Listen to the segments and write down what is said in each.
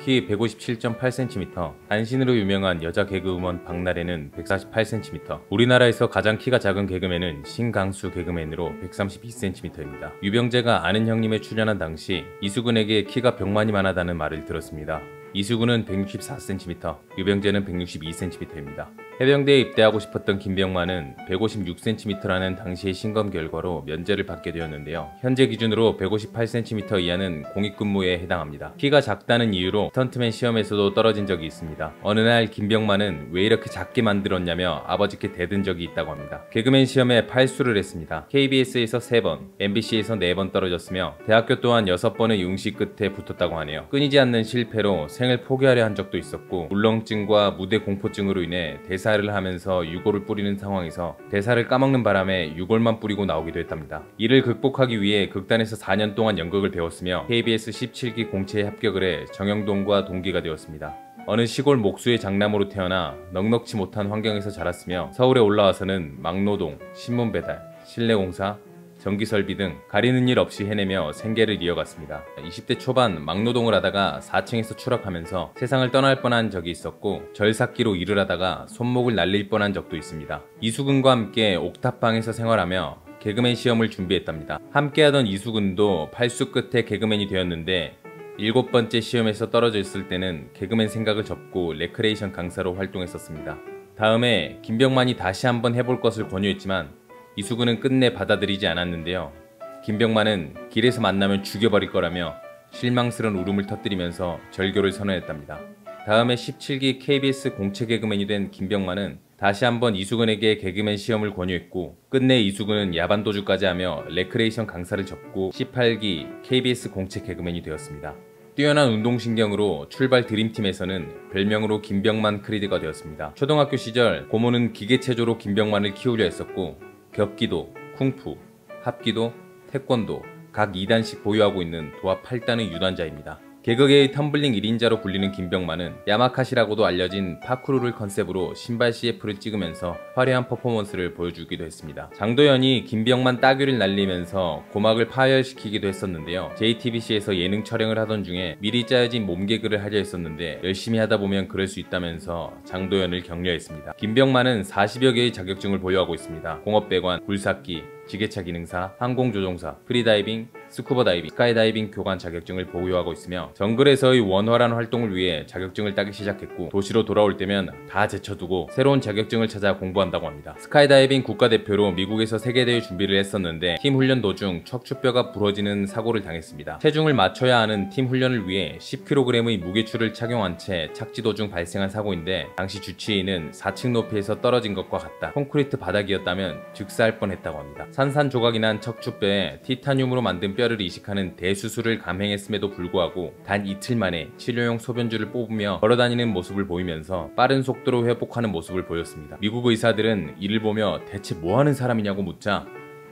키 157.8cm, 단신으로 유명한 여자 개그우먼 박나래는 148cm, 우리나라에서 가장 키가 작은 개그맨은 신강수 개그맨으로 132cm입니다. 유병재가 아는 형님에 출연한 당시 이수근에게 키가 병만이 많아다는 말을 들었습니다. 이수근은 164cm, 유병재는 162cm입니다. 해병대에 입대하고 싶었던 김병만은 156cm라는 당시의 신검 결과로 면제를 받게 되었는데요. 현재 기준으로 158cm 이하는 공익근무에 해당합니다. 키가 작다는 이유로 스턴트맨 시험에서도 떨어진 적이 있습니다. 어느 날 김병만은 왜 이렇게 작게 만들었냐며 아버지께 대든 적이 있다고 합니다. 개그맨 시험에 팔수를 했습니다. KBS에서 3번, MBC에서 4번 떨어졌으며 대학교 또한 6번의 응시 끝에 붙었다고 하네요. 끊이지 않는 실패로 생을 포기하려 한 적도 있었고 울렁증과 무대 공포증으로 인해 대사를 하면서 유골을 뿌리는 상황에서 대사를 까먹는 바람에 유골만 뿌리고 나오기도 했답니다. 이를 극복하기 위해 극단에서 4년 동안 연극을 배웠으며 KBS 17기 공채에 합격을 해 정영돈과 동기가 되었습니다. 어느 시골 목수의 장남으로 태어나 넉넉지 못한 환경에서 자랐으며 서울에 올라와서는 막노동, 신문배달, 실내공사, 전기설비 등 가리는 일 없이 해내며 생계를 이어갔습니다. 20대 초반 막노동을 하다가 4층에서 추락하면서 세상을 떠날 뻔한 적이 있었고 절삭기로 일을 하다가 손목을 날릴 뻔한 적도 있습니다. 이수근과 함께 옥탑방에서 생활하며 개그맨 시험을 준비했답니다. 함께하던 이수근도 팔수 끝에 개그맨이 되었는데 7번째 시험에서 떨어져 있을 때는 개그맨 생각을 접고 레크레이션 강사로 활동했었습니다. 다음에 김병만이 다시 한번 해볼 것을 권유했지만 이수근은 끝내 받아들이지 않았는데요. 김병만은 길에서 만나면 죽여버릴 거라며 실망스러운 울음을 터뜨리면서 절교를 선언했답니다. 다음에 17기 KBS 공채 개그맨이 된 김병만은 다시 한번 이수근에게 개그맨 시험을 권유했고 끝내 이수근은 야반도주까지 하며 레크레이션 강사를 접고 18기 KBS 공채 개그맨이 되었습니다. 뛰어난 운동신경으로 출발 드림팀에서는 별명으로 김병만 크리드가 되었습니다. 초등학교 시절 고모는 기계체조로 김병만을 키우려 했었고 격기도, 쿵푸, 합기도, 태권도 각 2단씩 보유하고 있는 도합 8단의 유단자입니다. 개그계의 텀블링 1인자로 불리는 김병만은 야마카시라고도 알려진 파쿠르를 컨셉으로 신발 CF를 찍으면서 화려한 퍼포먼스를 보여주기도 했습니다. 장도연이 김병만 따귀를 날리면서 고막을 파열시키기도 했었는데요. JTBC에서 예능 촬영을 하던 중에 미리 짜여진 몸개그를 하려 했었는데 열심히 하다 보면 그럴 수 있다면서 장도연을 격려했습니다. 김병만은 40여 개의 자격증을 보유하고 있습니다. 공업배관, 굴삭기, 지게차 기능사, 항공조종사, 프리다이빙, 스쿠버다이빙, 스카이다이빙 교관 자격증을 보유하고 있으며 정글에서의 원활한 활동을 위해 자격증을 따기 시작했고 도시로 돌아올 때면 다 제쳐두고 새로운 자격증을 찾아 공부한다고 합니다. 스카이다이빙 국가대표로 미국에서 세계대회 준비를 했었는데 팀 훈련 도중 척추뼈가 부러지는 사고를 당했습니다. 체중을 맞춰야 하는 팀 훈련을 위해 10kg의 무게추를 착용한 채 착지 도중 발생한 사고인데 당시 주치의는 4층 높이에서 떨어진 것과 같다. 콘크리트 바닥이었다면 즉사할 뻔했다고 합니다. 산산조각이 난 척추뼈에 티타늄으로 만든 뼈를 이식하는 대수술을 감행했음에도 불구하고 단 이틀 만에 치료용 소변줄을 뽑으며 걸어다니는 모습을 보이면서 빠른 속도로 회복하는 모습을 보였습니다. 미국 의사들은 이를 보며 대체 뭐하는 사람이냐고 묻자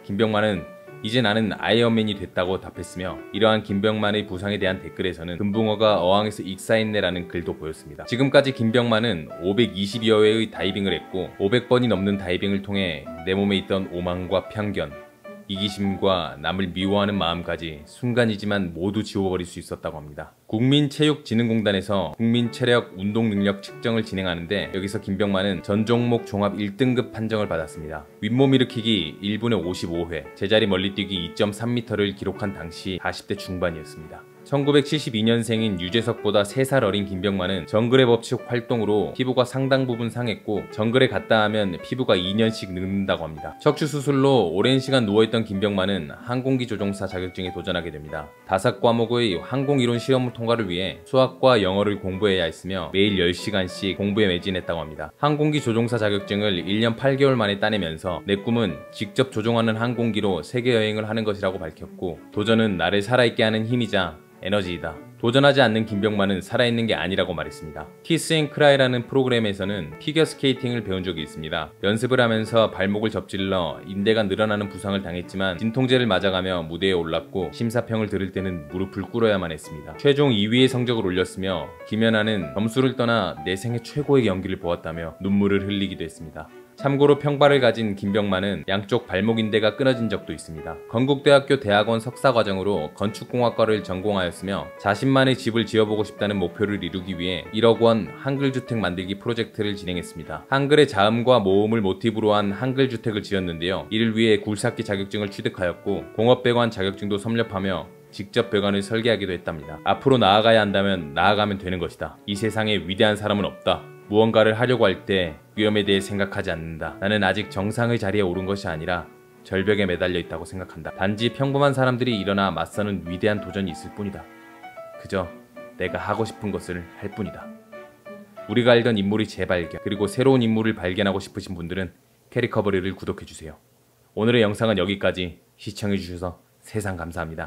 김병만은 이제 나는 아이언맨이 됐다고 답했으며 이러한 김병만의 부상에 대한 댓글에서는 금붕어가 어항에서 익사했네라는 글도 보였습니다. 지금까지 김병만은 520여 회의 다이빙을 했고 500번이 넘는 다이빙을 통해 내 몸에 있던 오만과 편견, 이기심과 남을 미워하는 마음까지 순간이지만 모두 지워버릴 수 있었다고 합니다. 국민체육진흥공단에서 국민체력 운동능력 측정을 진행하는데 여기서 김병만은 전종목 종합 1등급 판정을 받았습니다. 윗몸 일으키기 1분에 55회, 제자리 멀리뛰기 2.3m를 기록한 당시 40대 중반이었습니다. 1972년생인 유재석보다 3살 어린 김병만은 정글의 법칙 활동으로 피부가 상당 부분 상했고 정글에 갔다 하면 피부가 2년씩 늙는다고 합니다. 척추수술로 오랜 시간 누워있던 김병만은 항공기 조종사 자격증에 도전하게 됩니다. 5과목의 항공이론 시험 통과를 위해 수학과 영어를 공부해야 했으며 매일 10시간씩 공부에 매진했다고 합니다. 항공기 조종사 자격증을 1년 8개월 만에 따내면서 내 꿈은 직접 조종하는 항공기로 세계 여행을 하는 것이라고 밝혔고 도전은 나를 살아있게 하는 힘이자 에너지이다. 도전하지 않는 김병만은 살아있는 게 아니라고 말했습니다. 키스 앤 크라이라는 프로그램에서는 피겨스케이팅을 배운 적이 있습니다. 연습을 하면서 발목을 접질러 인대가 늘어나는 부상을 당했지만 진통제를 맞아가며 무대에 올랐고 심사평을 들을 때는 무릎을 꿇어야만 했습니다. 최종 2위의 성적을 올렸으며 김연아는 점수를 떠나 내 생애 최고의 연기를 보았다며 눈물을 흘리기도 했습니다. 참고로 평발을 가진 김병만은 양쪽 발목 인대가 끊어진 적도 있습니다. 건국대학교 대학원 석사과정으로 건축공학과를 전공하였으며 자신만의 집을 지어보고 싶다는 목표를 이루기 위해 1억 원 한글주택 만들기 프로젝트를 진행했습니다. 한글의 자음과 모음을 모티브로 한 한글주택을 지었는데요. 이를 위해 굴삭기 자격증을 취득하였고 공업배관 자격증도 섭렵하며 직접 배관을 설계하기도 했답니다. 앞으로 나아가야 한다면 나아가면 되는 것이다. 이 세상에 위대한 사람은 없다. 무언가를 하려고 할 때 위험에 대해 생각하지 않는다. 나는 아직 정상의 자리에 오른 것이 아니라 절벽에 매달려 있다고 생각한다. 단지 평범한 사람들이 일어나 맞서는 위대한 도전이 있을 뿐이다. 그저 내가 하고 싶은 것을 할 뿐이다. 우리가 알던 인물의 재발견, 그리고 새로운 인물을 발견하고 싶으신 분들은 캐리커버리를 구독해주세요. 오늘의 영상은 여기까지. 시청해주셔서 세상 감사합니다.